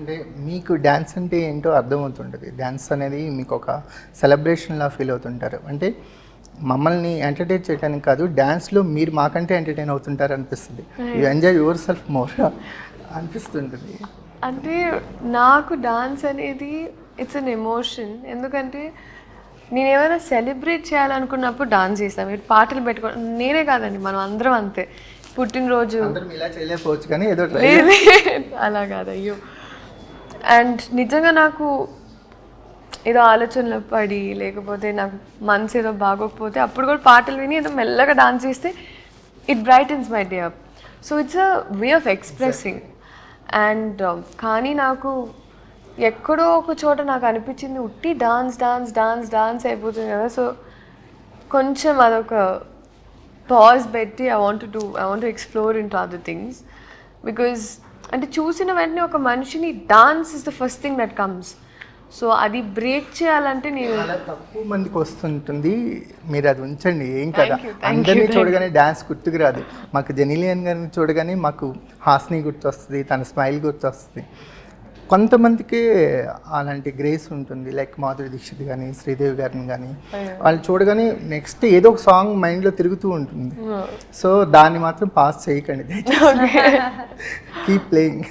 అంటే మీకు డ్యాన్స్ అంటే ఏంటో అర్థమవుతుంటుంది. డ్యాన్స్ అనేది మీకు ఒక సెలబ్రేషన్లా ఫీల్ అవుతుంటారు. అంటే మమ్మల్ని ఎంటర్టైన్ చేయడానికి కాదు, డ్యాన్స్లో మీరు మాకంటే ఎంటర్టైన్ అవుతుంటారు అనిపిస్తుంది. You enjoy your self more అనిపిస్తుంటుంది. అంటే నాకు డాన్స్ అనేది ఇట్స్ అన్ ఎమోషన్. ఎందుకంటే నేను ఏమైనా సెలబ్రేట్ చేయాలనుకున్నప్పుడు డాన్స్ చేస్తాను. మీరు పాటలు పెట్టుకో, నేనే కాదండి, మనం అందరం అంతే. పుట్టినరోజు అందరం ఇలా చేయలేకపోవచ్చు కానీ ఏదో అలా కాదు, అయ్యో. అండ్ నిజంగా నాకు ఏదో ఆలోచనలో పడి, లేకపోతే నాకు మనసు ఏదో బాగోకపోతే అప్పుడు కూడా పాటలు విని ఏదో మెల్లగా డాన్స్ చేస్తే it brightens my day up. So it's a way of expressing. And కానీ నాకు ఎక్కడో ఒక చోట నాకు అనిపించింది ఉట్టి డాన్స్ డాన్స్ డాన్స్ డాన్స్ అయిపోతుంది కదా. సో కొంచెం అదొక పాజ్ పెట్టి I want to explore in to other things. Because అంటే చూసిన వెంటనే ఒక మనిషిని dance is the first thing that comes. So అది బ్రేక్ చేయాలంటే నేను చాలా తక్కువ మందికి వస్తుంటుంది. మీరు అది ఉంచండి, ఏం కదా. అందరినీ చూడగానే డ్యాన్స్ గుర్తుకు రాదు. మాకు జెనిలియన్ గారిని చూడగానే మాకు హాస్ని గుర్తొస్తుంది, తన స్మైల్ గుర్తొస్తుంది. కొంతమందికి అలాంటి గ్రేస్ ఉంటుంది, లైక్ మాధురి దీక్షిత్ కానీ శ్రీదేవి గారిని కానీ వాళ్ళు చూడగానే నెక్స్ట్ ఏదో ఒక సాంగ్ మైండ్లో తిరుగుతూ ఉంటుంది. సో దాన్ని మాత్రం పాస్ చేయకండి, కీప్ ప్లేయింగ్.